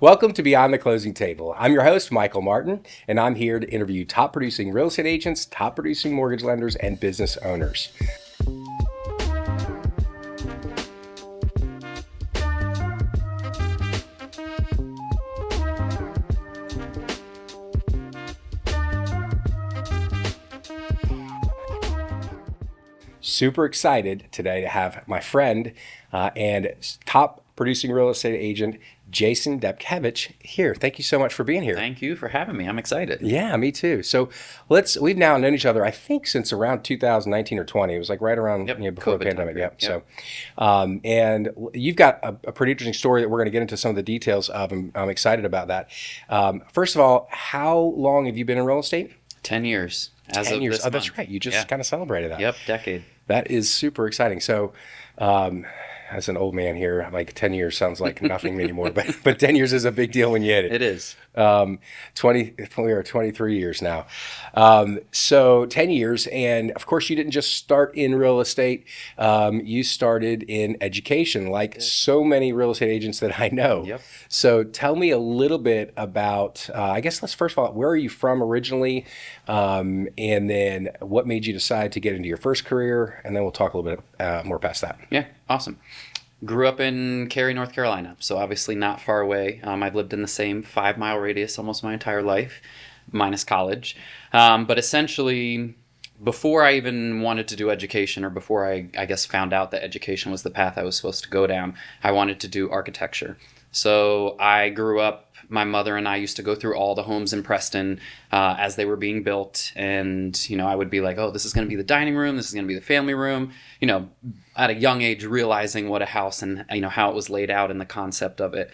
Welcome to Beyond the Closing Table. I'm your host, Michael Martin, and I'm here to interview top producing real estate agents, top producing mortgage lenders, and business owners. Super excited today to have my friend and top producing real estate agent, Jason Dapkevich, here. Thank you so much for being here. Thank you for having me. I'm excited. Yeah, me too. So we've now known each other, I think, since around 2019 or 20. It was like right around before COVID the pandemic. time. Yep. So, and you've got a pretty interesting story that we're going to get into some of the details of, and I'm excited about that. First of all, how long have you been in real estate? 10 years. 10 years. Oh, that's right. You just kind of celebrated that. Yep, decade. That is super exciting. So, as an old man here, like 10 years sounds like nothing anymore, but 10 years is a big deal when you hit it. It is. 23 years now. So 10 years. And of course, you didn't just start in real estate. You started in education, like so many real estate agents that I know. Yep. So tell me a little bit about, I guess let's first of all, where are you from originally? And then what made you decide to get into your first career? And then we'll talk a little bit more past that. Yeah, awesome. Grew up in Cary, North Carolina, so obviously not far away. I've lived in the same 5-mile radius almost my entire life, minus college. But essentially, before I even wanted to do education, or before I guess found out that education was the path I was supposed to go down, I wanted to do architecture. So I grew up, my mother and I used to go through all the homes in Preston as they were being built. And, I would be like, oh, this is going to be the dining room. This is going to be the family room. At a young age, realizing what a house and, how it was laid out and the concept of it.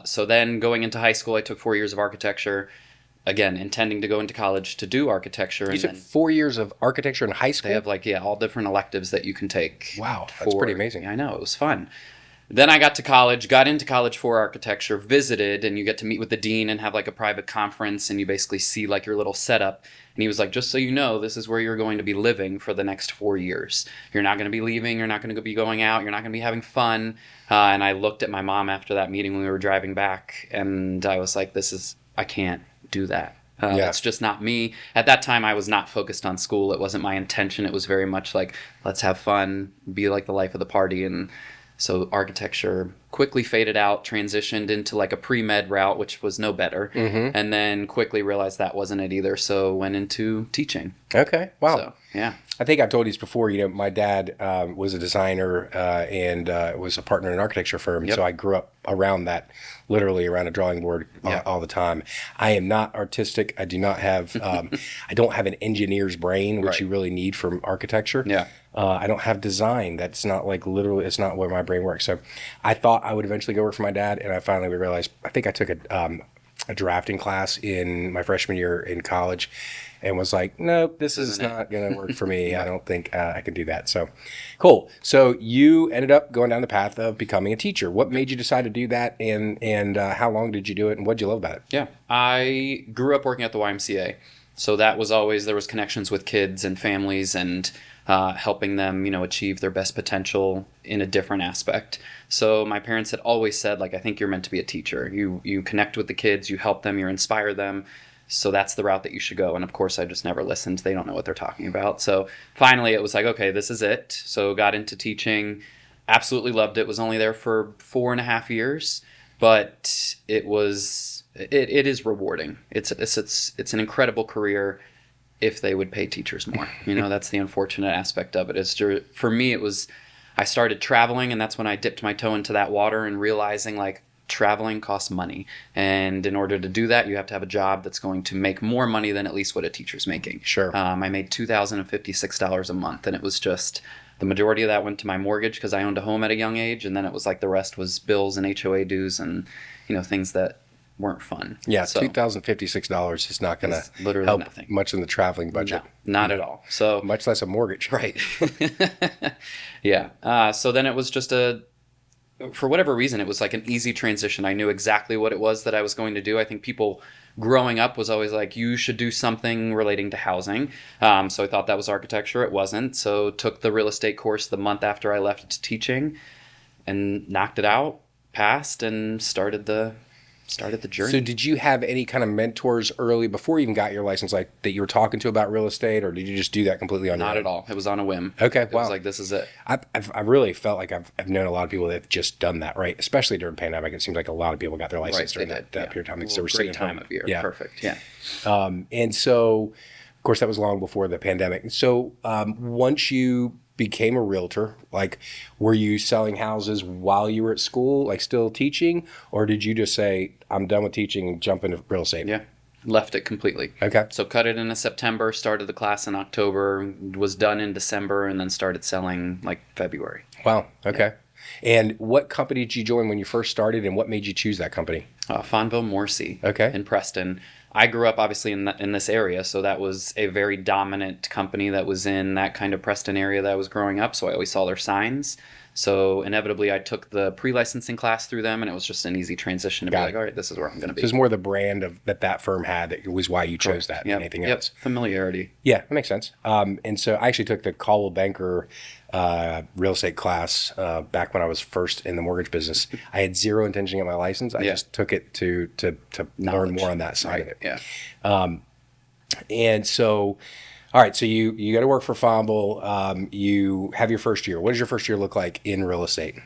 So then going into high school, I took 4 years of architecture. Again, intending to go into college to do architecture. You took 4 years of architecture in high school? They have all different electives that you can take. Wow, that's pretty amazing. Yeah, I know, it was fun. Then I got into college for architecture, visited, and you get to meet with the dean and have like a private conference, and you basically see like your little setup. And he was like, just so you know, this is where you're going to be living for the next 4 years. You're not going to be leaving. You're not going to be going out. You're not going to be having fun. And I looked at my mom after that meeting when we were driving back, and I was like, I can't do that. It's just not me. At that time, I was not focused on school. It wasn't my intention. It was very much like, let's have fun, be like the life of the party. And so architecture quickly faded out, transitioned into like a pre-med route, which was no better. Mm-hmm. And then quickly realized that wasn't it either. So went into teaching. Okay. Wow. So, yeah. I think I've told you this before. My dad was a designer and was a partner in an architecture firm. Yep. So I grew up around that, literally around a drawing board all the time. I am not artistic. I do not have, I don't have an engineer's brain, which you really need from architecture. Yeah. I don't have design. That's not like literally, it's not where my brain works. So I thought I would eventually go work for my dad. And I finally realized, I think I took a drafting class in my freshman year in college and was like, nope, this is not going to work for me. I don't think I can do that. So cool. So you ended up going down the path of becoming a teacher. What made you decide to do that? And how long did you do it? And what did you love about it? Yeah. I grew up working at the YMCA. So that was always, there was connections with kids and families and helping them, achieve their best potential in a different aspect. So my parents had always said, like, I think you're meant to be a teacher. You connect with the kids, you help them, you inspire them. So that's the route that you should go. And of course, I just never listened. They don't know what they're talking about. So finally, it was like, okay, this is it. So got into teaching, absolutely loved it. Was only there for 4.5 years, but it is rewarding. It's an incredible career if they would pay teachers more. That's the unfortunate aspect of it. For me, I started traveling, and that's when I dipped my toe into that water and realizing like traveling costs money. And in order to do that, you have to have a job that's going to make more money than at least what a teacher's making. Sure. I made $2,056 a month, and it was just the majority of that went to my mortgage because I owned a home at a young age, and then it was like the rest was bills and HOA dues and things that weren't fun. Yeah, so $2,056 is not going to help nothing. Much in the traveling budget. No, not at all. So much less a mortgage. Right. Yeah. So then it was just for whatever reason, it was like an easy transition. I knew exactly what it was that I was going to do. I think people growing up was always like, you should do something relating to housing. So I thought that was architecture. It wasn't. So took the real estate course the month after I left teaching and knocked it out, passed, and started the started the So journey. did you have any kind of mentors early before you even got your license, like that you were talking to about real estate, or did you just do that completely on your Not own? at all. It was on a whim. Okay, It was wow. like, this is it. I really felt like I've known a lot of people that have just done that, right? Especially during pandemic. It seems like a lot of people got their license Right, they during did. that Yeah. period of time because Well, they were sitting great at time home. of year. Yeah. Perfect. Yeah. And so, of course, that was long before the pandemic. So once you became a realtor, like, were you selling houses while you were at school, like still teaching, or did you just say, I'm done with teaching and jump into real estate? Yeah. Left it completely. Okay. So cut it into September, started the class in October, was done in December, and then started selling like February. Wow. Okay. And what company did you join when you first started, and what made you choose that company? Fonville Morrissey Okay. in Preston. I grew up obviously in this area, so that was a very dominant company that was in that kind of Preston area that I was growing up. So I always saw their signs. So inevitably, I took the pre-licensing class through them, and it was just an easy transition to be Got like, it. all right, this is where I'm going to So be. it's more the brand of that firm had that was why you chose that than Yep. anything Yep. else. Familiarity. Yeah, that makes sense. And so I actually took the Caldwell Banker real estate class back when I was first in the mortgage business. I had zero intention to get my license. I Yeah. just took it to learn Knowledge. more on that side of Right. it. Yeah. And so, all right, so you got to work for Fonville. You have your first year. What does your first year look like in real estate?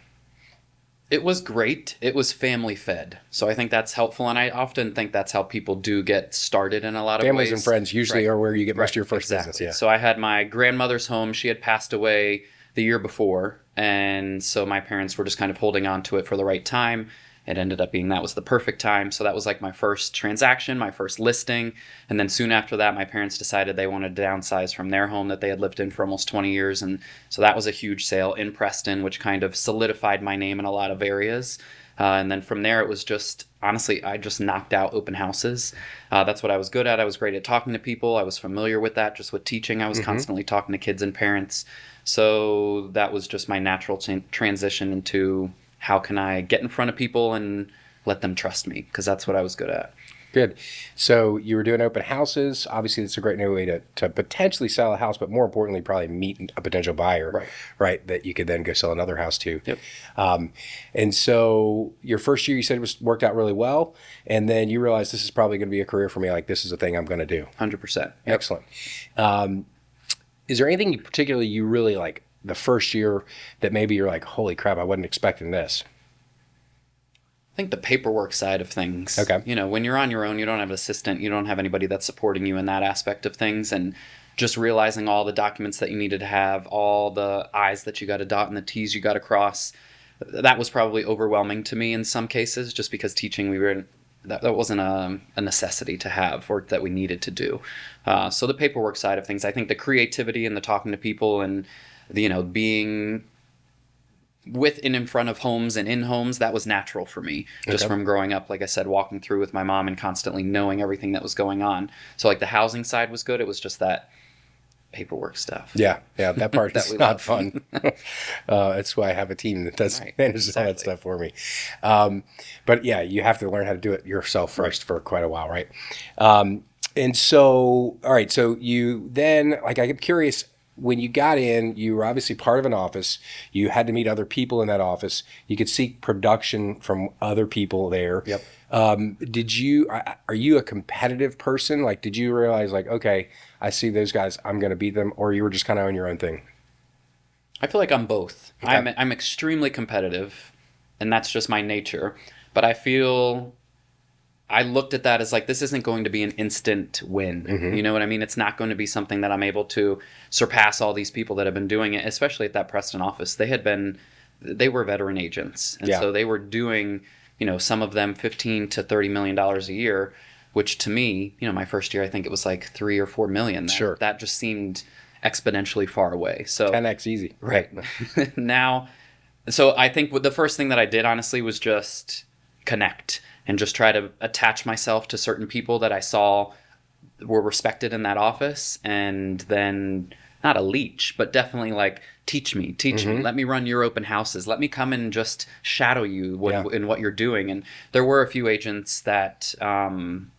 It was great. It was family fed. So I think that's helpful. And I often think that's how people do get started in a lot of Families ways. and friends usually Right. are where you get most of your first Exactly. business. Yeah. So I had my grandmother's home. She had passed away the year before. And so my parents were just kind of holding on to it for the right time. It ended up being that was the perfect time. So that was like my first transaction, my first listing. And then soon after that, my parents decided they wanted to downsize from their home that they had lived in for almost 20 years. And so that was a huge sale in Preston, which kind of solidified my name in a lot of areas. And then from there, it was just, honestly, I just knocked out open houses. That's what I was good at. I was great at talking to people. I was familiar with that, just with teaching. I was constantly talking to kids and parents. So that was just my natural transition into how can I get in front of people and let them trust me, because that's what I was good at. Good. So you were doing open houses. Obviously, it's a great new way to potentially sell a house, but more importantly, probably meet a potential buyer, right? That you could then go sell another house to. Yep. And so your first year, you said worked out really well, and then you realized this is probably going to be a career for me. Like, this is a thing I'm going to do. 100%. Yep. Excellent. Is there anything particularly you really like the first year that maybe you're like, holy crap, I wasn't expecting this? I think the paperwork side of things. Okay. You know, when you're on your own, you don't have an assistant, you don't have anybody that's supporting you in that aspect of things, and just realizing all the documents that you needed to have, all the I's that you got to dot and the T's you got to cross. That was probably overwhelming to me in some cases, just because teaching, that wasn't a necessity to have or that we needed to do. So the paperwork side of things, I think the creativity and the talking to people and being with and in front of homes and in homes, that was natural for me just from growing up, like I said, walking through with my mom and constantly knowing everything that was going on. So like the housing side was good. It was just that paperwork stuff. Yeah, that part That is we not love. fun. That's why I have a team that does manages all that exactly. stuff for me. But yeah, you have to learn how to do it yourself first for quite a while, right? And so, all right, so you then, like, I'm curious, when you got in, you were obviously part of an office. You had to meet other people in that office. You could seek production from other people there. Yep. Are you a competitive person? Like, did you realize, like, okay, I see those guys, I'm going to beat them, or you were just kind of on your own thing? I feel like I'm both. Okay. I'm extremely competitive, and that's just my nature. But I looked at that as like, this isn't going to be an instant win. Mm-hmm. You know what I mean? It's not going to be something that I'm able to surpass all these people that have been doing it, especially at that Preston office. They were veteran agents. And so they were doing, some of them $15 to $30 million a year, which to me, my first year, I think it was like 3 or 4 million. Sure. That just seemed exponentially far away. So 10x easy. right. Now, so I think the first thing that I did, honestly, was just connect and just try to attach myself to certain people that I saw were respected in that office, and then not a leech, but definitely like, teach me, let me run your open houses, let me come and just shadow you in what you're doing. And there were a few agents that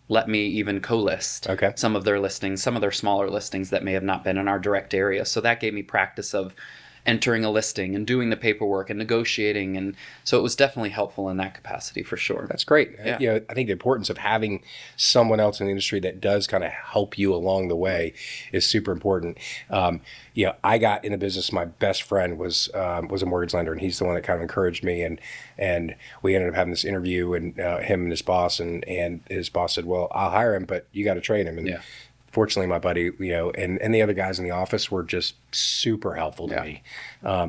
let me even co-list some of their listings, some of their smaller listings that may have not been in our direct area. So that gave me practice of entering a listing and doing the paperwork and negotiating. And so it was definitely helpful in that capacity for sure. That's great. Yeah. You know, I think the importance of having someone else in the industry that does kind of help you along the way is super important. You know, I got in the business. My best friend was a mortgage lender, and he's the one that kind of encouraged me. And we ended up having this interview, and him and his boss, and his boss said, "Well, I'll hire him, but you got to train him." And Yeah. fortunately, my buddy, you know, and the other guys in the office were just super helpful to me,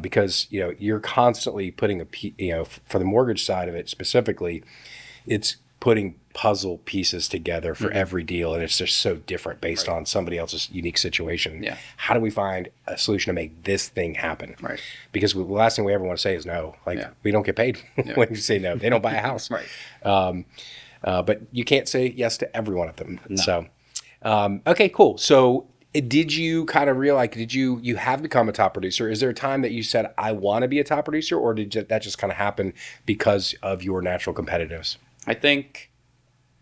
because, you know, you're constantly putting you know, for the mortgage side of it specifically, it's putting puzzle pieces together for every deal, and it's just so different based on somebody else's unique situation. Yeah. How do we find a solution to make this thing happen? Right. Because the last thing we ever want to say is no. Like, we don't get paid when you say no. They don't buy a house. Right. But you can't say yes to every one of them. No. So. Okay, cool. So did you kind of realize, did you have become a top producer? Is there a time that you said, I want to be a top producer, or did that just kind of happen because of your natural competitiveness? I think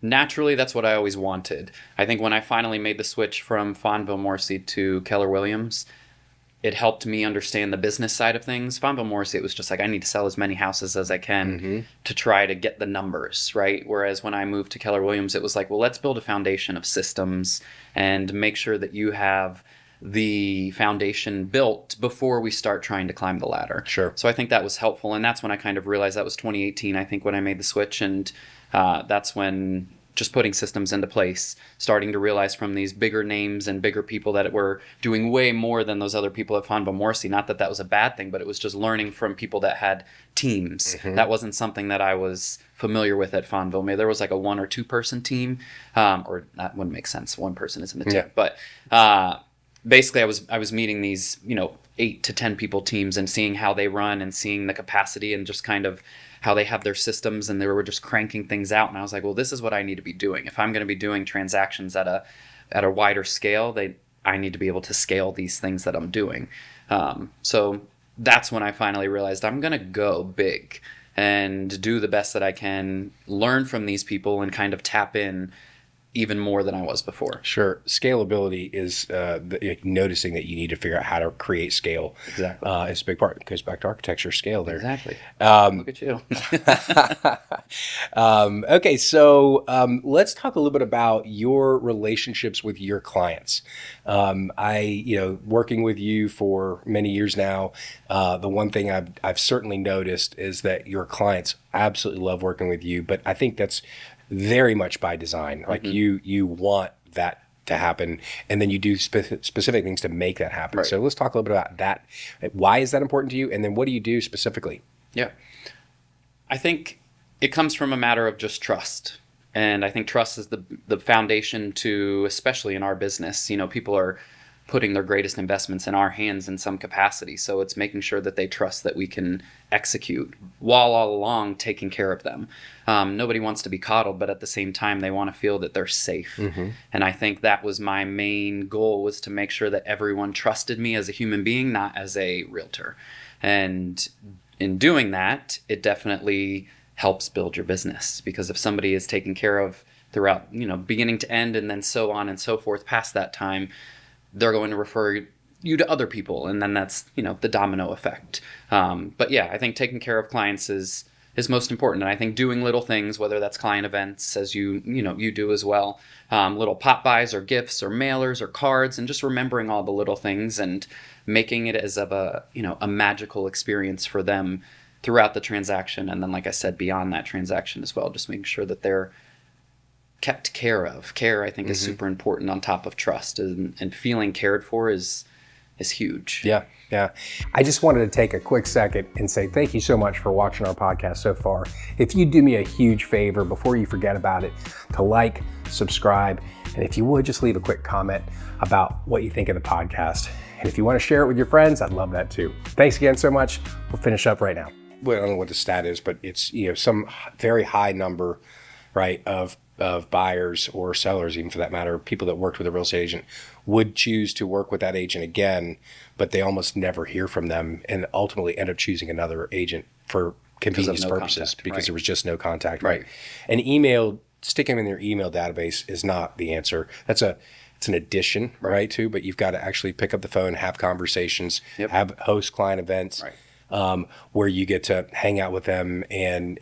naturally that's what I always wanted. I think when I finally made the switch from Fonville Morrissey to Keller Williams, it helped me understand the business side of things. Fonville Morrissey, it was just like, I need to sell as many houses as I can to try to get the numbers, right? Whereas when I moved to Keller Williams, it was like, well, let's build a foundation of systems and make sure that you have the foundation built before we start trying to climb the ladder. Sure. So I think that was helpful. And that's when I kind of realized that was 2018, I think, when I made the switch. And that's when just putting systems into place, starting to realize from these bigger names and bigger people that were doing way more than those other people at Fonville Morrissey. Not that that was a bad thing, but it was just learning from people that had teams. That wasn't something that I was familiar with at Fonville. Maybe there was like a 1 or 2 person team, or that wouldn't make sense. One person isn't a team, but basically I was meeting these, 8 to 10 people teams and seeing how they run and seeing the capacity and just kind of how they have their systems, and they were just cranking things out. And I was like, well, this is what I need to be doing. If I'm going to be doing transactions at a wider scale, I need to be able to scale these things that I'm doing. So that's when I finally realized I'm going to go big and do the best that I can, learn from these people, and kind of tap in even more than I was before. Sure. Scalability is noticing that you need to figure out how to create scale. Exactly. It's a big part. It goes back to architecture scale there. Exactly. Look at you. Okay, so let's talk a little bit about your relationships with your clients. Working with you for many years now, the one thing I've certainly noticed is that your clients absolutely love working with you, but I think that's very much by design. Like you want that to happen, and then you do specific things to make that happen. Right. So let's talk a little bit about that. Why is that important to you? And then what do you do specifically? Yeah. I think it comes from a matter of just trust. And I think trust is the foundation to, especially in our business, people are putting their greatest investments in our hands in some capacity. So it's making sure that they trust that we can execute while all along taking care of them. Nobody wants to be coddled, but at the same time, they want to feel that they're safe. And I think that was my main goal, was to make sure that everyone trusted me as a human being, not as a realtor. And in doing that, it definitely helps build your business, because if somebody is taken care of throughout, beginning to end, and then so on and so forth past that time, they're going to refer you to other people, and then that's the domino effect. But yeah, I think taking care of clients is most important, and I think doing little things, whether that's client events, as you do as well, little pop buys or gifts or mailers or cards, and just remembering all the little things and making it as of a magical experience for them throughout the transaction, and then, like I said, beyond that transaction as well, just making sure that they're kept care of. Care, I think, is super important on top of trust, and feeling cared for is huge. Yeah. I just wanted to take a quick second and say thank you so much for watching our podcast so far. If you do me a huge favor before you forget about it, to like, subscribe, and if you would, just leave a quick comment about what you think of the podcast. And if you want to share it with your friends, I'd love that too. Thanks again so much. We'll finish up right now. Well, I don't know what the stat is, but it's some very high number, right, of buyers or sellers, even for that matter, people that worked with a real estate agent, would choose to work with that agent again, but they almost never hear from them, and ultimately end up choosing another agent for convenience purposes, because there was just no contact. Right. An email, sticking them in their email database is not the answer. That's it's an addition, right, too, but you've got to actually pick up the phone, have conversations, Yep. have host client events. Right. Where you get to hang out with them and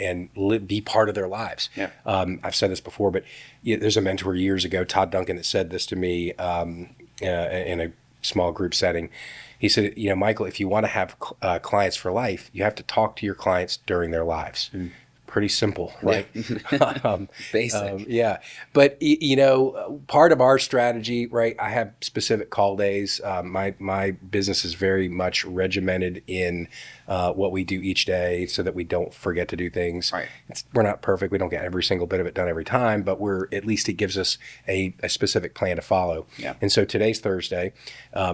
be part of their lives. Yeah. I've said this before, but there's a mentor years ago, Todd Duncan, that said this to me in a small group setting. He said, Michael, if you want to have clients for life, you have to talk to your clients during their lives. Pretty simple, right? Basic. Yeah. But, part of our strategy, right, I have specific call days. My business is very much regimented in what we do each day so that we don't forget to do things. Right. We're not perfect. We don't get every single bit of it done every time, but at least it gives us a specific plan to follow. Yeah. And so today's Thursday.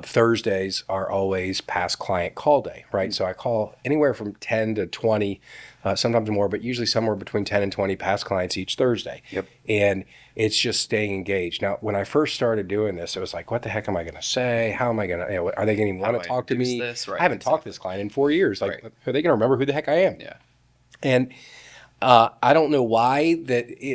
Thursdays are always past client call day, right? So I call anywhere from 10 to 20, sometimes more, but usually somewhere between 10 and 20 past clients each Thursday. Yep. And it's just staying engaged. Now, when I first started doing this, it was like, what the heck am I going to say? How am I going to, are they going to want to talk to me? This? Right, I haven't talked to this client in 4 years. Like, Right. are they going to remember who the heck I am? Yeah. And I don't know why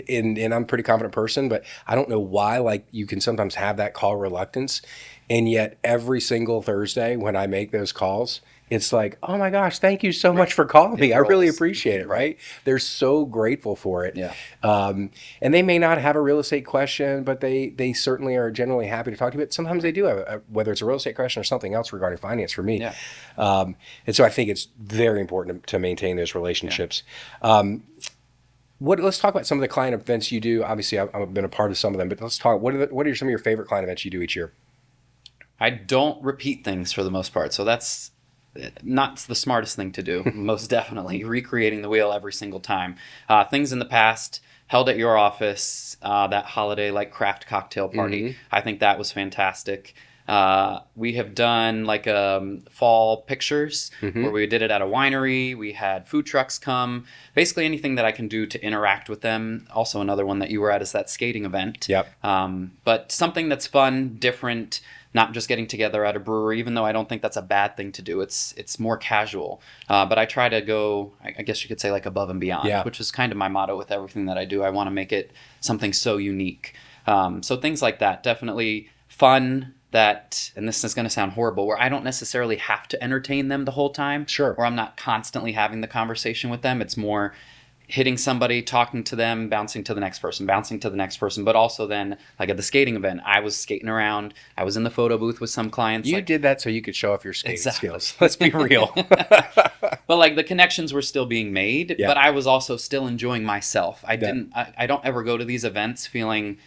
and I'm a pretty confident person, but I don't know why, like, you can sometimes have that call reluctance. And yet every single Thursday when I make those calls, it's like, oh my gosh, thank you so much for calling me. I really appreciate it, right? They're so grateful for it. Yeah. And they may not have a real estate question, but they certainly are generally happy to talk to you. But sometimes they do have, whether it's a real estate question or something else regarding finance for me. Yeah. And so I think it's very important to maintain those relationships. Let's talk about some of the client events you do. Obviously, I've been a part of some of them, but let's talk. What are some of your favorite client events you do each year? I don't repeat things for the most part, so that's not the smartest thing to do. Most definitely, recreating the wheel every single time. Things in the past held at your office, that holiday like craft cocktail party. I think that was fantastic. We have done like fall pictures where we did it at a winery. We had food trucks come. Basically anything that I can do to interact with them. Also another one that you were at is that skating event. Yep. But something that's fun, different, not just getting together at a brewery, even though I don't think that's a bad thing to do. It's more casual. But I try to go, I guess you could say, like above and beyond, which is kind of my motto with everything that I do. I want to make it something so unique. So things like that, definitely fun. And this is going to sound horrible, where I don't necessarily have to entertain them the whole time. Sure. Or I'm not constantly having the conversation with them. It's more hitting somebody, talking to them, bouncing to the next person, But also then, like at the skating event, I was skating around. I was in the photo booth with some clients. You did that so you could show off your skating Exactly. skills. Let's be real. But like the connections were still being made, Yeah. but I was also still enjoying myself. I don't ever go to these events feeling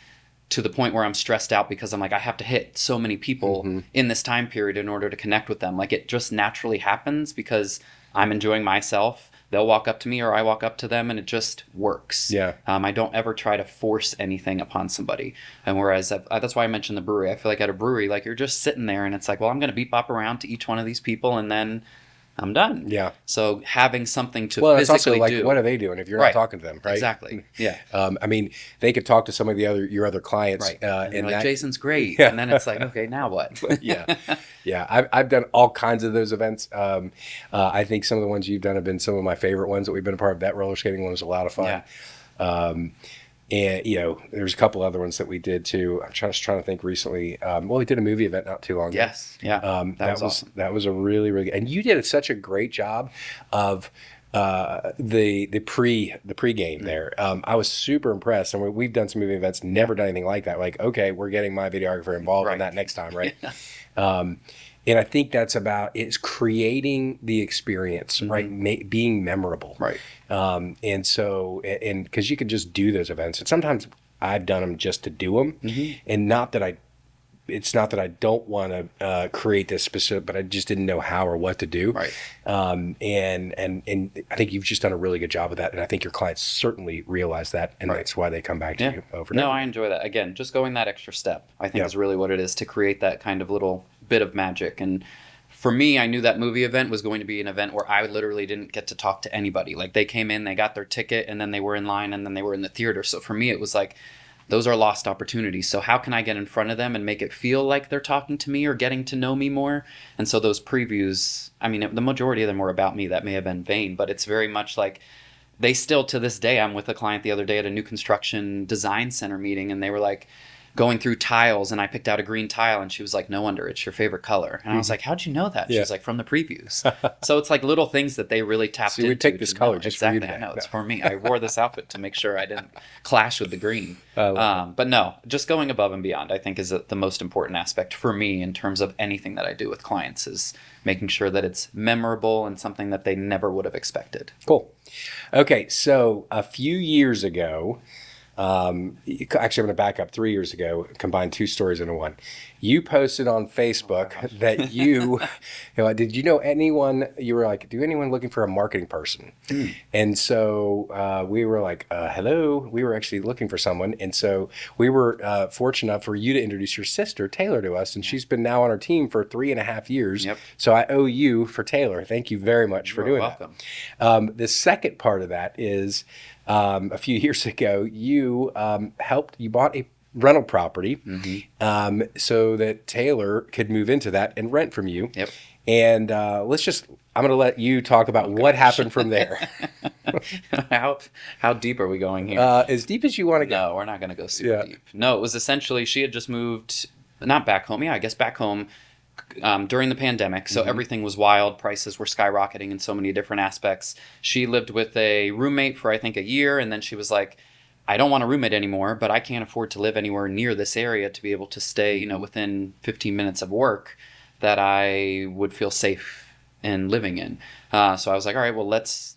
to the point where I'm stressed out because I'm like, I have to hit so many people in this time period in order to connect with them. Like it just naturally happens because I'm enjoying myself. They'll walk up to me or I walk up to them and it just works. Yeah. I don't ever try to force anything upon somebody. And whereas that's why I mentioned the brewery. I feel like at a brewery, like you're just sitting there and it's like, well, I'm going to beep bop around to each one of these people and then I'm done. Yeah. So having something to Well, it's physically also like, do. what are they doing if you're not talking to them, right? Exactly. Yeah. I mean, they could talk to some of your other clients, Right. and like, that, Jason's great. Yeah. And then it's like, okay, now what? yeah. I've done all kinds of those events. I think some of the ones you've done have been some of my favorite ones that we've been a part of. That roller skating one was a lot of fun. Yeah. And there's a couple other ones that we did too. I'm just trying to think recently. We did a movie event not too long ago. Yes. Yeah. That was awesome. That was a really, really good, and you did such a great job of the pregame there. I was super impressed, and we've done some movie events, never done anything like that. Like, okay, we're getting my videographer involved in that next time, right? And I think it's creating the experience, right? Being memorable, Right. And so, and because you could just do those events, and sometimes I've done them just to do them, and it's not that I don't want to create this specific, but I just didn't know how or what to do. Right. And I think you've just done a really good job of that, and I think your clients certainly realize that, and that's why they come back to you over and over. No, I enjoy that. Again, just going that extra step, I think is really what it is to create that kind of little bit of magic. And for me, I knew that movie event was going to be an event where I literally didn't get to talk to anybody. Like they came in, they got their ticket, and then they were in line, and then they were in the theater. So for me, it was like, those are lost opportunities. So how can I get in front of them and make it feel like they're talking to me or getting to know me more? And so those previews, I mean, the majority of them were about me. That may have been vain, but it's very much like they still, to this day, I'm with a client the other day at a new construction design center meeting, and they were like, going through tiles, and I picked out a green tile, and she was like, "No wonder, it's your favorite color." And I was like, "How'd you know that?" She Yeah. was like, "From the previews." So it's like little things that they really tapped So you into. would take this to color know. just for you exactly. today. I know it's No. for me. I wore this outfit to make sure I didn't clash with the green. I love it. But no, just going above and beyond, I think, is the most important aspect for me in terms of anything that I do with clients, is making sure that it's memorable and something that they never would have expected. Cool. Okay, so a few years ago, actually, I'm going to back up 3 years ago, combine two stories into one. You posted on Facebook that did you know anyone, you were like, do anyone looking for a marketing person? And so we were like, hello, we were actually looking for someone. And so we were fortunate enough for you to introduce your sister, Taylor, to us. And she's been now on our team for 3.5 years. Yep. So I owe you for Taylor. Thank you very much for You're doing welcome. that. The second part of that is a few years ago, you you bought a rental property so that Taylor could move into that and rent from you. Yep. And I'm going to let you talk about what happened from there. How deep are we going here? As deep as you want to go. No, we're not going to go super deep. No, it was essentially, she had just moved, not back home. Yeah, I guess back home during the pandemic. So everything was wild. Prices were skyrocketing in so many different aspects. She lived with a roommate for, I think, a year. And then she was like, I don't want a roommate anymore, but I can't afford to live anywhere near this area to be able to stay, within 15 minutes of work that I would feel safe in living in. So I was like, all right, well, let's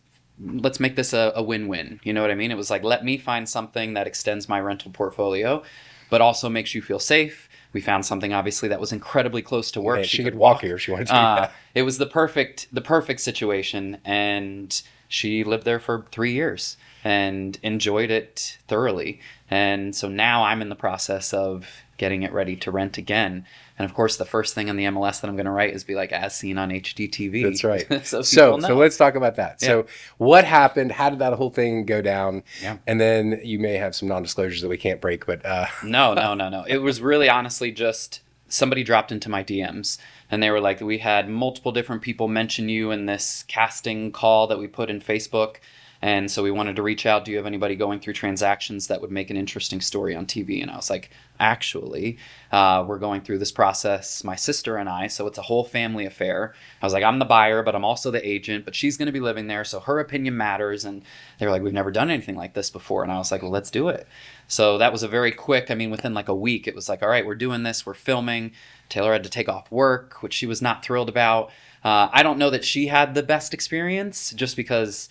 make this a win-win. You know what I mean? It was like, let me find something that extends my rental portfolio, but also makes you feel safe. We found something, obviously, that was incredibly close to work. Man, she could walk here if she wanted to do that. It was the perfect situation, and she lived there for 3 years and enjoyed it thoroughly. And so now I'm in the process of getting it ready to rent again. And of course, the first thing on the MLS that I'm going to write is be like, as seen on HDTV. That's right. so let's talk about that. Yeah. So what happened? How did that whole thing go down? Yeah. And then you may have some non-disclosures that we can't break, but No. It was really honestly just somebody dropped into my DMs, and they were like, we had multiple different people mention you in this casting call that we put in Facebook. And so we wanted to reach out. Do you have anybody going through transactions that would make an interesting story on TV? And I was like, actually, we're going through this process, my sister and I. So it's a whole family affair. I was like, I'm the buyer, but I'm also the agent. But she's going to be living there, so her opinion matters. And they were like, we've never done anything like this before. And I was like, well, let's do it. So that was a very quick, within like a week, it was like, all right, we're doing this. We're filming. Taylor had to take off work, which she was not thrilled about. I don't know that she had the best experience, just because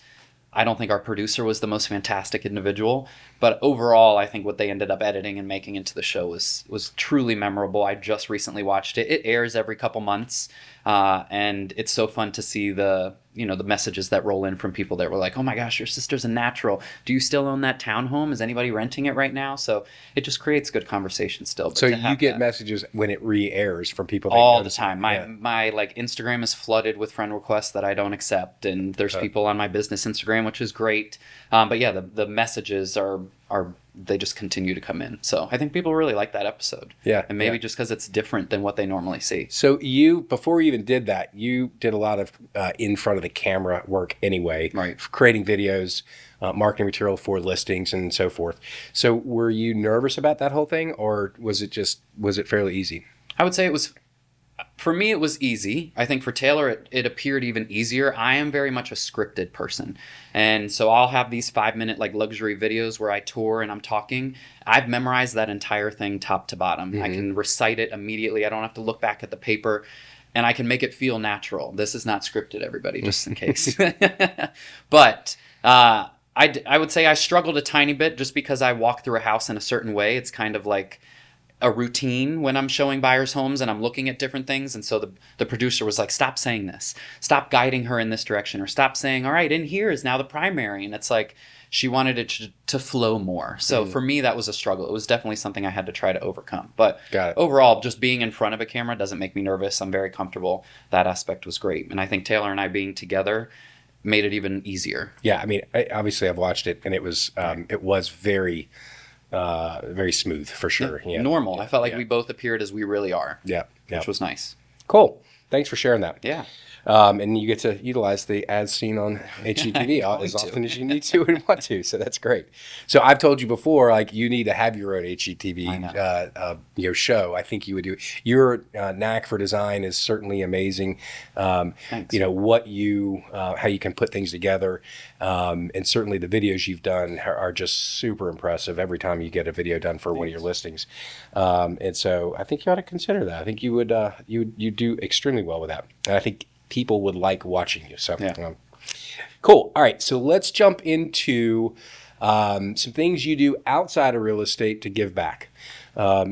I don't think our producer was the most fantastic individual, but overall, I think what they ended up editing and making into the show was truly memorable. I just recently watched it. It airs every couple months, and it's so fun to see the messages that roll in from people that were like, "Oh my gosh, your sister's a natural. Do you still own that townhome? Is anybody renting it right now?" So it just creates good conversation still. But so you get messages when it re-airs from people that all you the time. My like Instagram is flooded with friend requests that I don't accept, and there's people on my business Instagram, which is great. But yeah, the messages are they just continue to come in. So I think people really like that episode. Yeah, and maybe just because it's different than what they normally see. So before you even did that, you did a lot of in front of the camera work anyway, Right? Creating videos, marketing material for listings and so forth. So were you nervous about that whole thing, or was it fairly easy? I would say it was. For me, it was easy. I think for Taylor, it appeared even easier. I am very much a scripted person. And so I'll have these 5-minute like luxury videos where I tour and I'm talking. I've memorized that entire thing top to bottom. I can recite it immediately. I don't have to look back at the paper. And I can make it feel natural. This is not scripted, everybody, just in case. But I would say I struggled a tiny bit just because I walk through a house in a certain way. It's kind of like a routine when I'm showing buyers homes and I'm looking at different things. And so the producer was like, stop saying this, stop guiding her in this direction, or stop saying, all right, in here is now the primary. And it's like, she wanted it to flow more. So for me, that was a struggle. It was definitely something I had to try to overcome. But overall, just being in front of a camera doesn't make me nervous. I'm very comfortable. That aspect was great. And I think Taylor and I being together made it even easier. Yeah. Obviously I've watched it, and it was very, very smooth for sure. Yeah. Normal. I felt like we both appeared as we really are. Yeah. Which was nice. Cool. Thanks for sharing that. Yeah. And you get to utilize the as seen on HGTV I'm going as to. often as you need to and want to. So that's great. So I've told you before, like you need to have your own I HGTV, know. show. I think you would do. Your knack for design is certainly amazing. Thanks. How you can put things together, and certainly the videos you've done are just super impressive every time you get a video done for one of your Thanks. listings. And so I think you ought to consider that. I think you would you do extremely well with that, and I think people would like watching you. So Yeah. cool. All right, so let's jump into some things you do outside of real estate to give back.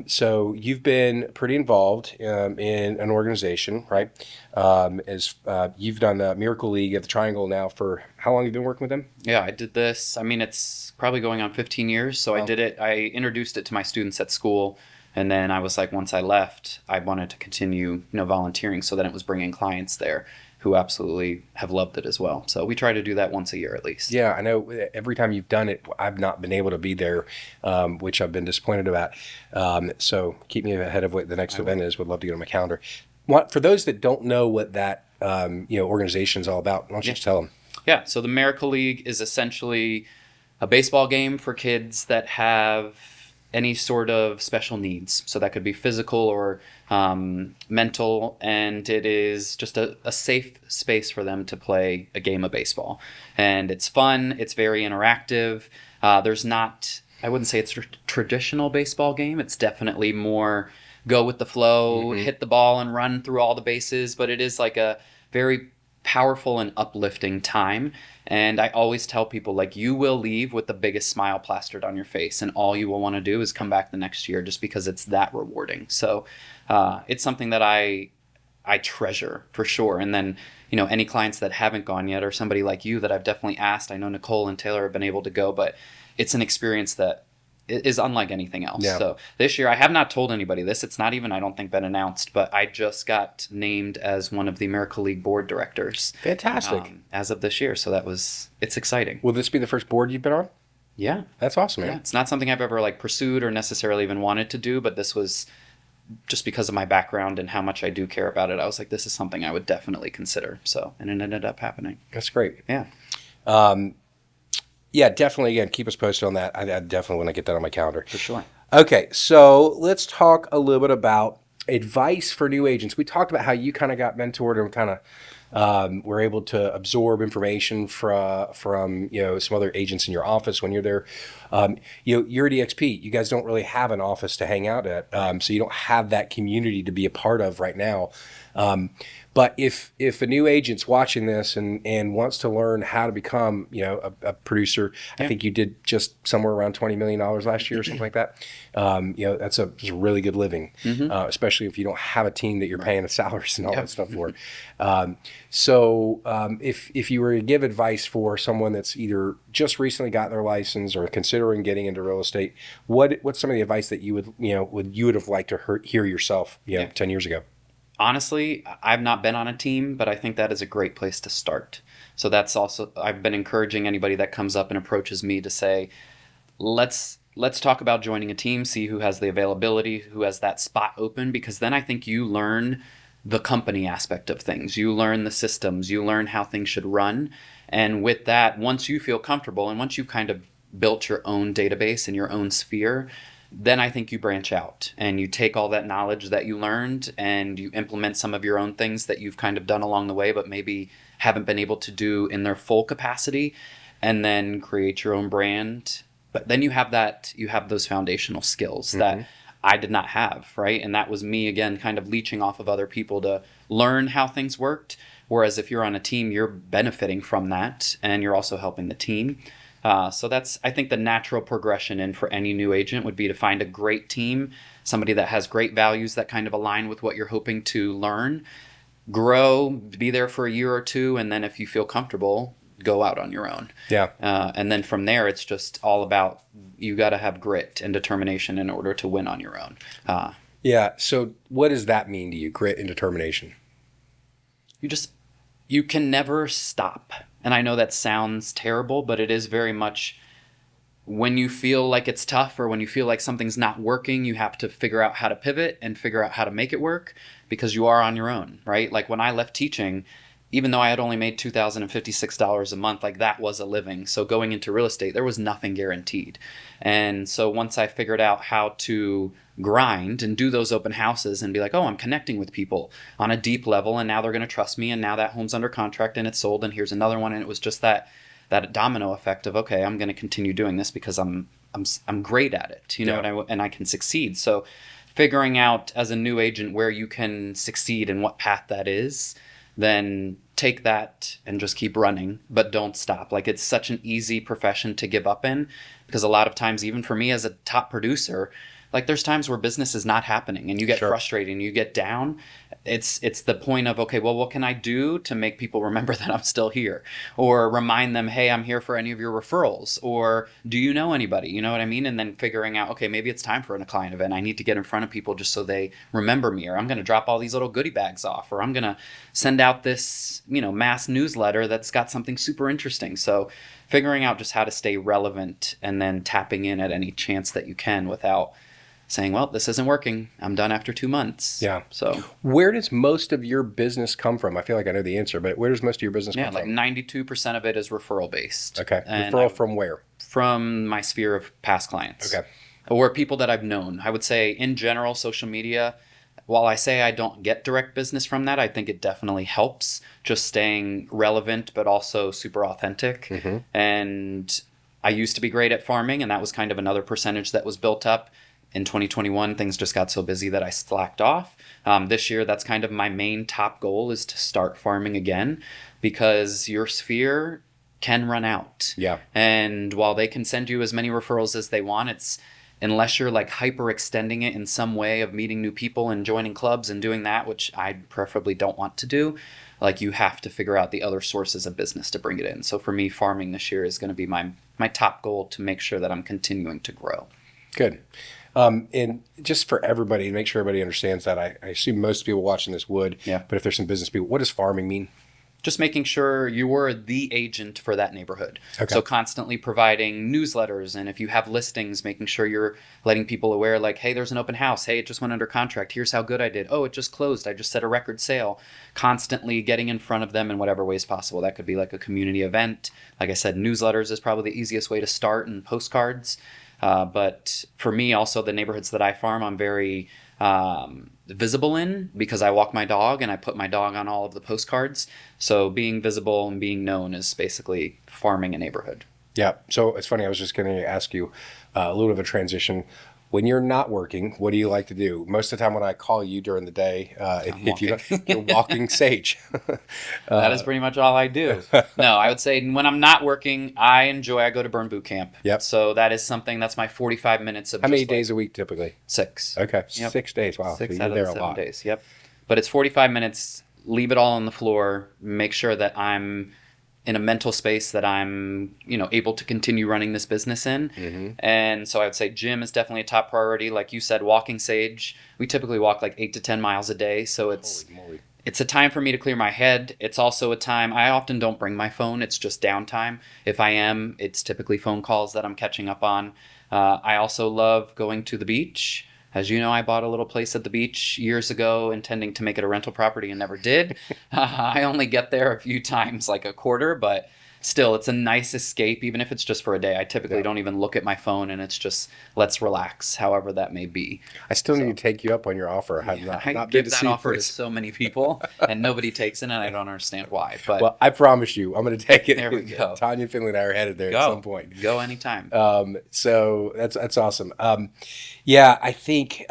So you've been pretty involved in an organization, right? As you've done the Miracle League at the Triangle now for how long have you been working with them? Yeah, I did this. I mean, it's probably going on 15 years. So I Wow. did it. I introduced it to my students at school. And then I was like, once I left, I wanted to continue, volunteering. So then it was bringing clients there who absolutely have loved it as well. So we try to do that once a year at least. Yeah, I know every time you've done it, I've not been able to be there, which I've been disappointed about. So keep me ahead of what the next I event will. is. Would love to get on my calendar. For those that don't know what that organization is all about, why don't you Yeah. just tell them? Yeah. So the Miracle League is essentially a baseball game for kids that have any sort of special needs. So that could be physical or mental, and it is just a safe space for them to play a game of baseball. And it's fun, it's very interactive. There's not, I wouldn't say it's a traditional baseball game, it's definitely more go with the flow, Mm-hmm. hit the ball and run through all the bases, but it is like a very powerful and uplifting time. And I always tell people, like, you will leave with the biggest smile plastered on your face, and all you will want to do is come back the next year just because it's that rewarding. So it's something that I treasure for sure. And then, any clients that haven't gone yet, or somebody like you that I've definitely asked, I know Nicole and Taylor have been able to go, but it's an experience that is unlike anything else. Yeah. So this year, I have not told anybody this. It's not even, I don't think, been announced, but I just got named as one of the Miracle League board directors Fantastic. as of this year. So it's exciting. Will this be the first board you've been on? Yeah. That's awesome, Yeah. man. It's not something I've ever like pursued or necessarily even wanted to do, but this was just because of my background and how much I do care about it. I was like, this is something I would definitely consider. So, and it ended up happening. That's great. Yeah. Yeah, definitely. Again, keep us posted on that. I definitely want to get that on my calendar. For sure. Okay, so let's talk a little bit about advice for new agents. We talked about how you kind of got mentored and kind of were able to absorb information from some other agents in your office when you're there. You're at EXP. You guys don't really have an office to hang out at, so you don't have that community to be a part of right now. But if a new agent's watching this and wants to learn how to become a producer, I think you did just somewhere around $20 million last year or something like that. That's just a really good living, especially if you don't have a team that you're paying the salaries and all that stuff for. If you were to give advice for someone that's either just recently got their license or considering getting into real estate, what's some of the advice that you would have liked to hear yourself 10 years ago? Honestly, I've not been on a team, but I think that is a great place to start. So that's also, I've been encouraging anybody that comes up and approaches me to say, let's talk about joining a team, see who has the availability, who has that spot open, because then I think you learn the company aspect of things. You learn the systems, you learn how things should run. And with that, once you feel comfortable and once you've kind of built your own database and your own sphere, then I think you branch out and you take all that knowledge that you learned and you implement some of your own things that you've kind of done along the way, but maybe haven't been able to do in their full capacity, and then create your own brand. But then you have those foundational skills that I did not have, right? And that was me, again, kind of leeching off of other people to learn how things worked. Whereas if you're on a team, you're benefiting from that and you're also helping the team. So that's, I think, the natural progression in for any new agent would be to find a great team, somebody that has great values that kind of align with what you're hoping to learn, grow, be there for a year or two, and then if you feel comfortable, go out on your own. Yeah. And then from there, it's just all about, you got to have grit and determination in order to win on your own. Yeah. So what does that mean to you, grit and determination? You can never stop. And I know that sounds terrible, but it is very much, when you feel like it's tough or when you feel like something's not working, you have to figure out how to pivot and figure out how to make it work, because you are on your own, right? Like when I left teaching, even though I had only made $2,056 a month, like that was a living. So going into real estate, there was nothing guaranteed. And so once I figured out how to grind and do those open houses and be like, oh, I'm connecting with people on a deep level, and now they're going to trust me, and now that home's under contract and it's sold, and here's another one. And it was just that domino effect of, okay, I'm going to continue doing this because I'm great at it, you know, and I can succeed. So figuring out as a new agent where you can succeed and what path that is, then take that and just keep running, but don't stop. Like, it's such an easy profession to give up in, because a lot of times, even for me as a top producer, like there's times where business is not happening and you get frustrated and you get down. It's the point of, okay, well, what can I do to make people remember that I'm still here, or remind them, hey, I'm here for any of your referrals, or do you know anybody? You know what I mean? And then figuring out, okay, maybe it's time for a client event. I need to get in front of people just so they remember me, or I'm going to drop all these little goodie bags off, or I'm going to send out this, you know, mass newsletter that's got something super interesting. So figuring out just how to stay relevant and then tapping in at any chance that you can without saying, well, this isn't working, I'm done after 2 months. Yeah. So where does most of your business come from? I feel like I know the answer, but where does most of your business come like from? 92% of it is referral based. Okay. And Referral from where? From my sphere of past clients. Okay. Or people that I've known. I would say in general, social media, while I say I don't get direct business from that, I think it definitely helps just staying relevant, but also super authentic. Mm-hmm. And I used to be great at farming, and that was kind of another percentage that was built up. In 2021, things just got so busy that I slacked off. This year, that's kind of my main top goal, is to start farming again, because your sphere can run out. Yeah. And while they can send you as many referrals as they want, it's, unless you're like hyper extending it in some way of meeting new people and joining clubs and doing that, which I preferably don't want to do, like you have to figure out the other sources of business to bring it in. So for me, farming this year is going to be my top goal, to make sure that I'm continuing to grow. Good. And just for everybody, to make sure everybody understands that, I assume most people watching this would, but if there's some business people, what does farming mean? Just making sure you're the agent for that neighborhood. Okay. So constantly providing newsletters, and if you have listings, making sure you're letting people aware, like, hey, there's an open house. Hey, it just went under contract. Here's how good I did. Oh, it just closed. I just set a record sale. Constantly getting in front of them in whatever ways possible. That could be like a community event. Like I said, newsletters is probably the easiest way to start, and postcards. But for me, also, the neighborhoods that I farm, I'm very visible in, because I walk my dog and I put my dog on all of the postcards. So being visible and being known is basically farming a neighborhood. Yeah. So it's funny. I was just going to ask you a little bit of a transition. When you're not working, what do you like to do? Most of the time when I call you during the day, if you're walking sage. That is pretty much all I do. No, I would say when I'm not working, I go to burn boot camp. Yep. So that is something, that's my 45 minutes of How many days a week typically? 6. Okay. Yep. 6 days. Wow. 6 so out you're of there the a 7 lot. days. Yep. But it's 45 minutes, leave it all on the floor, make sure that I'm in a mental space that I'm, able to continue running this business in. Mm-hmm. And so I would say gym is definitely a top priority. Like you said, walking sage. We typically walk like 8 to 10 miles a day. So it's a time for me to clear my head. It's also a time, I often don't bring my phone. It's just downtime. If I am, it's typically phone calls that I'm catching up on. I also love going to the beach. As you know, I bought a little place at the beach years ago, intending to make it a rental property, and never did. I only get there a few times, like a quarter, but still, it's a nice escape, even if it's just for a day. I typically don't even look at my phone, and it's just, let's relax, however that may be. I still need to take you up on your offer. I give that offer to so many people, and nobody takes it, and I don't understand why. But well, I promise you, I'm going to take it. There we go. Tanya Finley and I are headed there at some point. Go anytime. So that's awesome. Yeah, I think,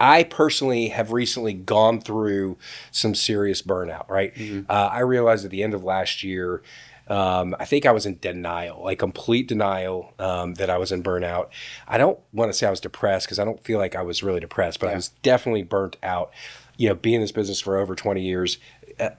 I personally have recently gone through some serious burnout, right? Mm-hmm. I realized at the end of last year, I think I was in denial, like complete denial, that I was in burnout. I don't want to say I was depressed, because I don't feel like I was really depressed, but I was definitely burnt out. Being in this business for over 20 years,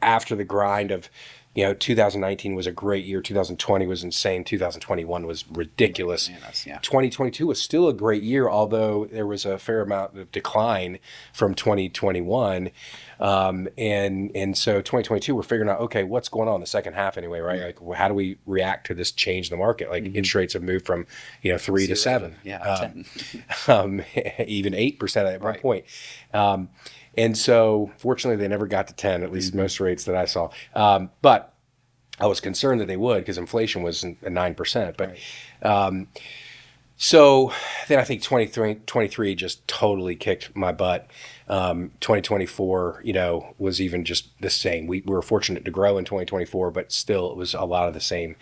after the grind of, 2019 was a great year. 2020 was insane. 2021 was ridiculous. 2022 was still a great year, although there was a fair amount of decline from 2021. And so 2022, we're figuring out, okay, what's going on in the second half anyway, right? Like, how do we react to this change in the market? Like, interest rates have moved from 3 to 7, Yeah, 10. even 8% at one Right. point. And so, fortunately, they never got to 10, at least most rates that I saw. But I was concerned that they would because inflation was at 9%. But so then I think 23 just totally kicked my butt. 2024, was even just the same. We were fortunate to grow in 2024, but still it was a lot of the same.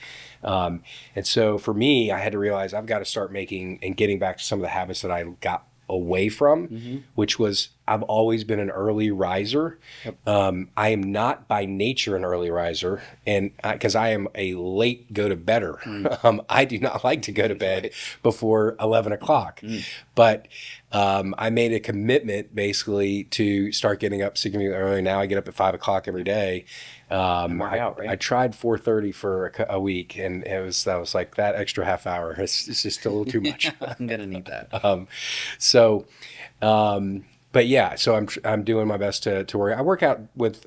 And so for me, I had to realize I've got to start making and getting back to some of the habits that I got away from, which was I've always been an early riser. I am not by nature an early riser, and because I am a late go to bedder. I do not like to go to bed before 11 o'clock. But I made a commitment basically to start getting up significantly early. Now I get up at 5 o'clock every day. Work out, right? I tried 4:30 for a week, and that was like that extra half hour. It's just a little too much. I'm gonna need that. So, but yeah, so I'm doing my best to work. I work out with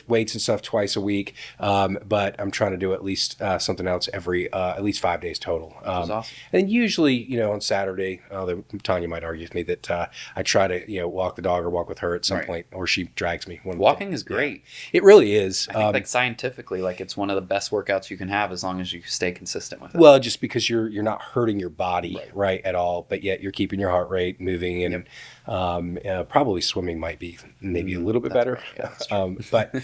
weights and stuff twice a week, but I'm trying to do at least something else every at least 5 days total. That's awesome. And usually, on Saturday, although Tanya might argue with me that I try to walk the dog or walk with her at some Right. point, or she drags me. Walking is great. It really is. I think like scientifically, like it's one of the best workouts you can have as long as you stay consistent with it. Well, just because you're not hurting your body right at all, but yet you're keeping your heart rate moving, and probably swimming might be maybe a little bit better. Right. Yeah, that's true. But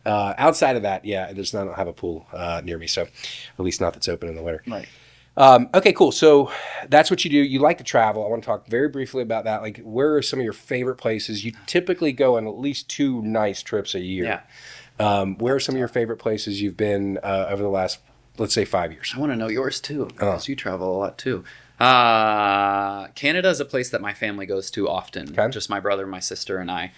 outside of that, I don't have a pool near me, so at least not that's open in the winter. Right. Okay, cool. So that's what you do. You like to travel. I want to talk very briefly about that. Like, where are some of your favorite places? You typically go on at least 2 nice trips a year. Yeah. Where are some of your favorite places you've been over the last, let's say, 5 years? I want to know yours too, because you travel a lot too. Canada is a place that my family goes to often. Okay. Just my brother, my sister, and I.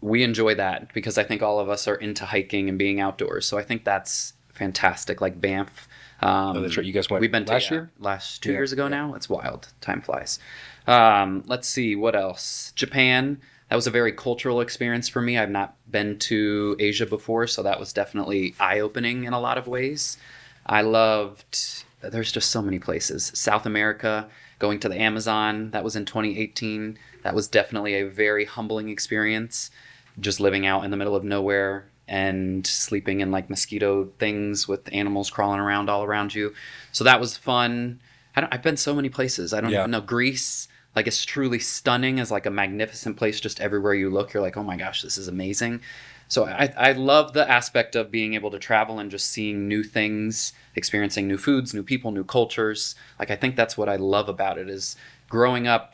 We enjoy that because I think all of us are into hiking and being outdoors. So I think that's fantastic. Like Banff. That's right. You guys went we've been last year? Last 2 years ago now. It's wild. Time flies. Let's see. What else? Japan. That was a very cultural experience for me. I've not been to Asia before, so that was definitely eye-opening in a lot of ways. I loved, there's just so many places. South America, going to the Amazon, that was in 2018. That was definitely a very humbling experience. Just living out in the middle of nowhere and sleeping in like mosquito things with animals crawling around all around you. So that was fun. I've been so many places. I don't even know. Greece, like it's truly stunning as like a magnificent place. Just everywhere you look, you're like, oh my gosh, this is amazing. So I love the aspect of being able to travel and just seeing new things, experiencing new foods, new people, new cultures. Like I think that's what I love about it is growing up.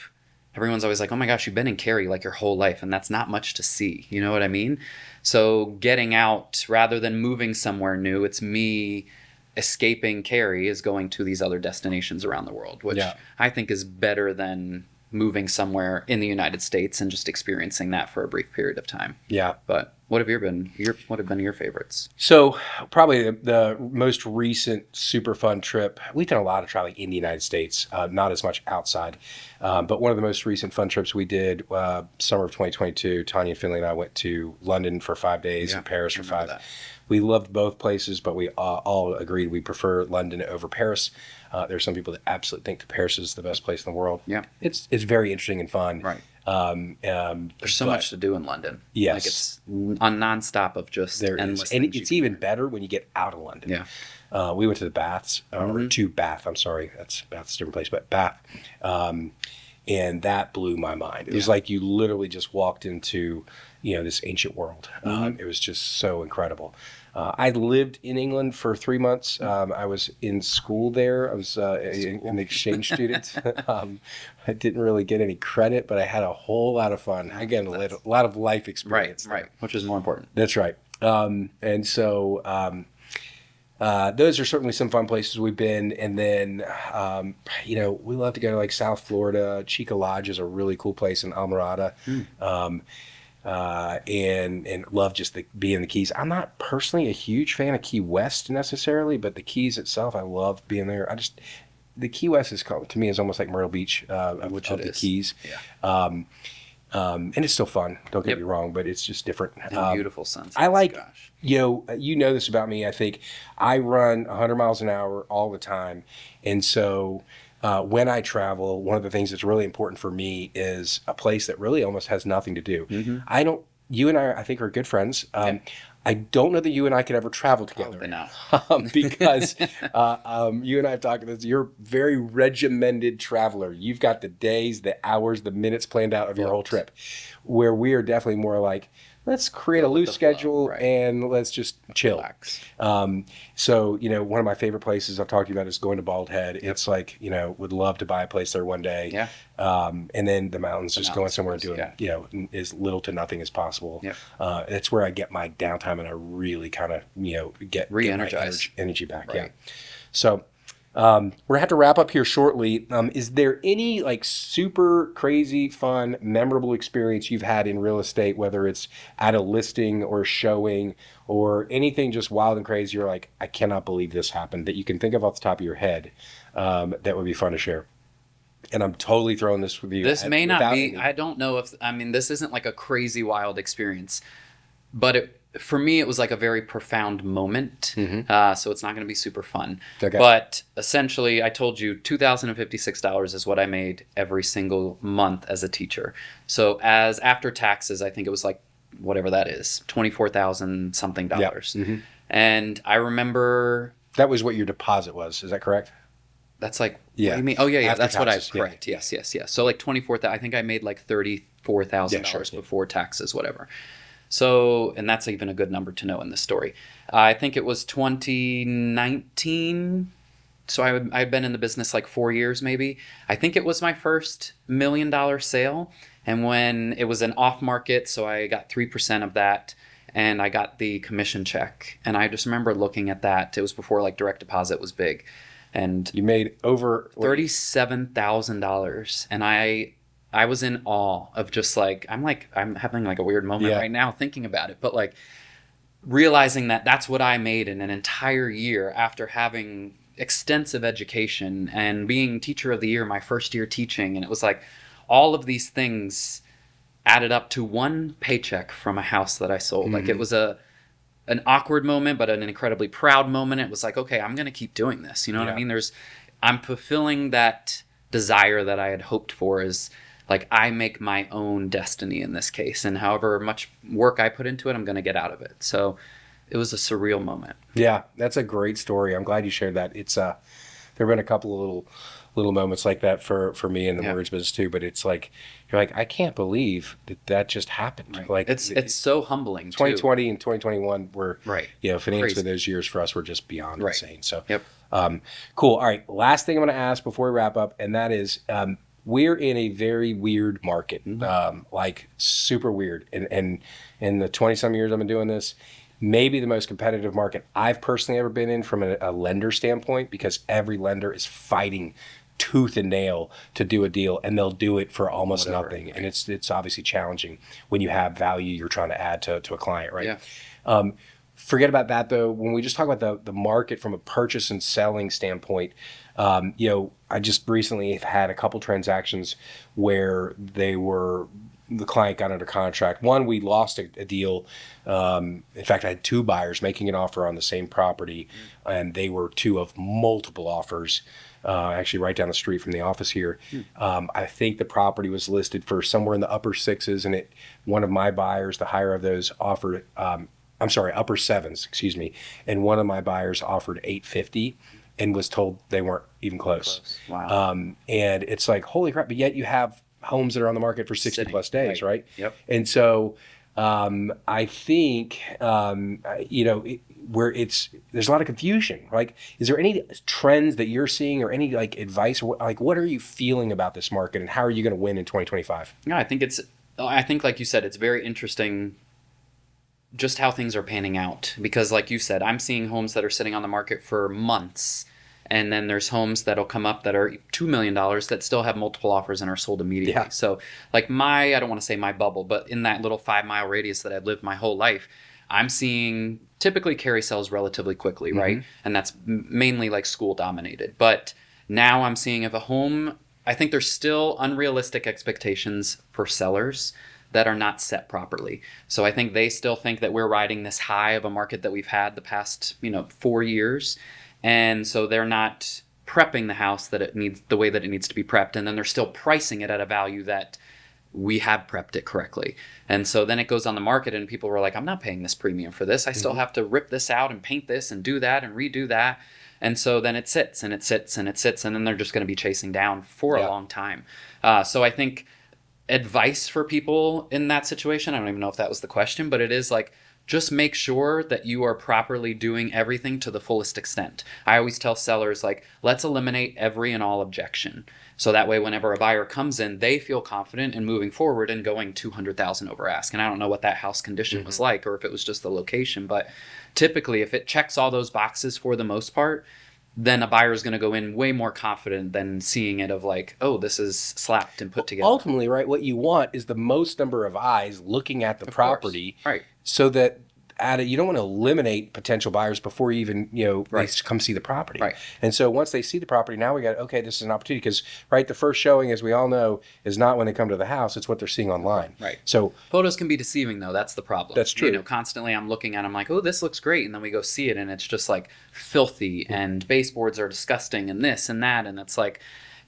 Everyone's always like, oh my gosh, you've been in Cary like your whole life, and that's not much to see. You know what I mean? So getting out rather than moving somewhere new, it's me escaping Cary is going to these other destinations around the world, which I think is better than moving somewhere in the United States and just experiencing that for a brief period of time. Yeah. But what have been your favorites? So probably the most recent super fun trip, we've done a lot of traveling in the United States, not as much outside. But one of the most recent fun trips we did, summer of 2022, Tanya, Finley, and I went to London for 5 days and Paris for 5. We loved both places, but we all agreed we prefer London over Paris. There are some people that absolutely think that Paris is the best place in the world. Yeah. It's very interesting and fun. Right. There's so much to do in London. Yes. Like it's a nonstop of just endless and things it's even better when you get out of London. Yeah. We went to the Baths, or to Bath, I'm sorry. Bath's a different place, but Bath. And that blew my mind. It was like you literally just walked into, this ancient world. It was just so incredible. I lived in England for 3 months. I was in school there. I was an exchange student. I didn't really get any credit, but I had a whole lot of fun. Again, a lot of life experience. Right, which is more important. That's right. And so those are certainly some fun places we've been. And then, we love to go to like South Florida. Chica Lodge is a really cool place in Almirada. And love just being in the Keys. I'm not personally a huge fan of Key West necessarily, but the Keys itself, I love being there. The Key West to me is almost like Myrtle Beach, which of the Keys. Yeah. And it's still fun. Don't get Yep. me wrong, but it's just different. And beautiful sunsets. I like, Gosh. you know this about me. I think I run 100 miles an hour all the time. And so when I travel, one of the things that's really important for me is a place that really almost has nothing to do. I don't, you and I think, are good friends. I don't know that you and I could ever travel together. Probably not. Because you and I have talked about this. You're a very regimented traveler. You've got the days, the hours, the minutes planned out of your whole trip. Where we are definitely more like, let's create a Go with loose the flow, schedule right. and let's just chill. Relax. So, one of my favorite places I've talked to you about is going to Bald Head. It's like, would love to buy a place there one day. Yeah. And then the mountains, just going mountains, somewhere and doing, yeah. as little to nothing as possible. Yep. That's where I get my downtime and I really kind of, get Re-energize. my energy back. Right. Yeah. So, we're gonna have to wrap up here shortly. Is there any like super crazy, fun, memorable experience you've had in real estate, whether it's at a listing or showing or anything just wild and crazy? You're like, I cannot believe this happened, that you can think of off the top of your head, that would be fun to share. And I'm totally throwing this with you. This may not without be, any- I don't know if, this isn't like a crazy wild experience, but for me, it was like a very profound moment. So it's not going to be super fun. Okay. But essentially, I told you $2,056 is what I made every single month as a teacher. So as after taxes, I think it was like whatever that is, 24,000 something dollars. And I remember That was what your deposit was. Is that correct? that's like, Yeah. what do you mean? Oh yeah, After that's taxes, what I correct. Yes. So like 24,000. I think I made like $34,000 Yeah, sure. before taxes, whatever. So, and that's even a good number to know in this story. I think it was 2019. So I'd been in the business like 4 years, maybe. I think it was my first $1 million sale. And when it was an off market, so I got 3% of that and I got the commission check. And I just remember looking at that. It was before like direct deposit was big. And You made over $37,000. And I was in awe of just like, I'm having like a weird moment right now thinking about it, but like realizing that that's what I made in an entire year after having extensive education and being teacher of the year, my first year teaching. And it was like all of these things added up to one paycheck from a house that I sold. Like it was an awkward moment, but an incredibly proud moment. It was like, okay, I'm going to keep doing this. You know what I mean? I'm fulfilling that desire that I had hoped for, is like I make my own destiny in this case, and however much work I put into it, I'm going to get out of it. So it was a surreal moment. Yeah, that's a great story. I'm glad you shared that. It's there have been a couple of little moments like that for me in the mortgage business too. But it's like you're like, I can't believe that just happened. Right. Like it's so humbling. 2020 too. and 2021 were financially Crazy. those years for us were just beyond insane. So Yep. Cool. All right, last thing I'm going to ask before we wrap up, and that is. We're in a very weird market, like super weird. And in the 20-some years I've been doing this, maybe the most competitive market I've personally ever been in from a lender standpoint, because every lender is fighting tooth and nail to do a deal, and they'll do it for almost nothing. Right. And it's obviously challenging when you have value you're trying to add to a client, right? Yeah. Forget about that though. When we just talk about the market from a purchase and selling standpoint, I just recently have had a couple transactions where the client got under contract. One, we lost a deal. In fact, I had two buyers making an offer on the same property, and they were two of multiple offers. Actually, right down the street from the office here. I think the property was listed for somewhere in the upper sixes, and one of my buyers, the higher of those, offered. Upper sevens, excuse me. And one of my buyers offered $850 and was told they weren't even close. Wow. And it's like, holy crap, but yet you have homes that are on the market for 60 plus days, right? Yep. And so I think, where there's a lot of confusion. Like, is there any trends that you're seeing or any like advice, or like, what are you feeling about this market and how are you going to win in 2025? Yeah, I think like you said, it's very interesting just how things are panning out, because like you said, I'm seeing homes that are sitting on the market for months, and then there's homes that'll come up that are $2 million that still have multiple offers and are sold immediately. Yeah. So like I don't want to say my bubble, but in that little 5-mile radius that I've lived my whole life, I'm seeing typically carry sells relatively quickly, right? And that's mainly like school dominated. But now I'm seeing if a home, I think there's still unrealistic expectations for sellers that are not set properly. So I think they still think that we're riding this high of a market that we've had the past, 4 years. And so they're not prepping the house that it needs the way that it needs to be prepped. And then they're still pricing it at a value that we have prepped it correctly. And so then it goes on the market and people were like, I'm not paying this premium for this. I still have to rip this out and paint this and do that and redo that. And so then it sits and it sits and it sits, and then they're just going to be chasing down for a long time. So I think advice for people in that situation, I don't even know if that was the question, but it is like, just make sure that you are properly doing everything to the fullest extent. I always tell sellers, like, let's eliminate every and all objection. So that way, whenever a buyer comes in, they feel confident in moving forward and going 200,000 over ask. And I don't know what that house condition was like, or if it was just the location, but typically if it checks all those boxes for the most part, then a buyer is going to go in way more confident than seeing it of like, oh, this is slapped and put together. Ultimately, right, what you want is the most number of eyes looking at the property, right? So that you don't want to eliminate potential buyers before you even, they come see the property. Right. And so once they see the property, now we got, okay, this is an opportunity, because, right, the first showing, as we all know, is not when they come to the house, it's what they're seeing online. Right. So photos can be deceiving, though. That's the problem. That's true. Constantly I'm looking at, I'm like, oh, this looks great. And then we go see it and it's just like filthy and baseboards are disgusting and this and that. And it's like,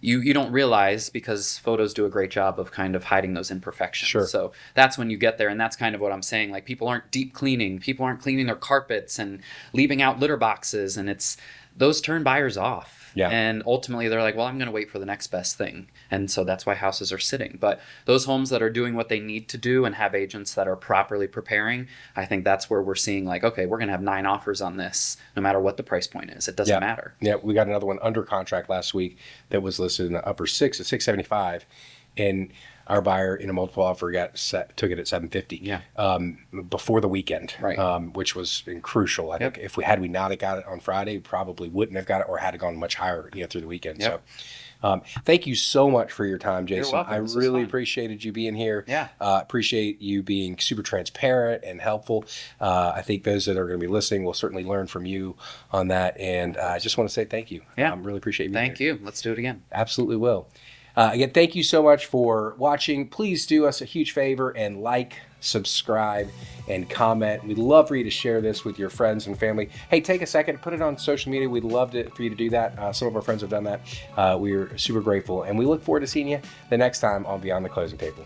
you don't realize, because photos do a great job of kind of hiding those imperfections. Sure. So that's when you get there, and that's kind of what I'm saying. Like, people aren't deep cleaning, people aren't cleaning their carpets and leaving out litter boxes, and those turn buyers off. Yeah. And ultimately they're like, well, I'm going to wait for the next best thing. And so that's why houses are sitting. But those homes that are doing what they need to do and have agents that are properly preparing, I think that's where we're seeing like, okay, we're going to have 9 offers on this, no matter what the price point is. It doesn't matter. Yeah, we got another one under contract last week that was listed in the upper 6 at 675, and our buyer in a multiple offer took it at 750. Yeah. Before the weekend. Right. Which was crucial. I think if we had not got it on Friday, we probably wouldn't have got it, or had it gone much higher, through the weekend. Yep. So, thank you so much for your time, Jason. You're welcome. I really appreciated you being here. Yeah. Appreciate you being super transparent and helpful. I think those that are going to be listening will certainly learn from you on that. And I just want to say thank you. Yeah. Really appreciate you being Thank here. you. Let's do it again. Absolutely will. Again, thank you so much for watching. Please do us a huge favor and like, subscribe, and comment. We'd love for you to share this with your friends and family. Hey, take a second, put it on social media. We'd love for you to do that. Some of our friends have done that. We're super grateful, and we look forward to seeing you the next time on Beyond the Closing Table.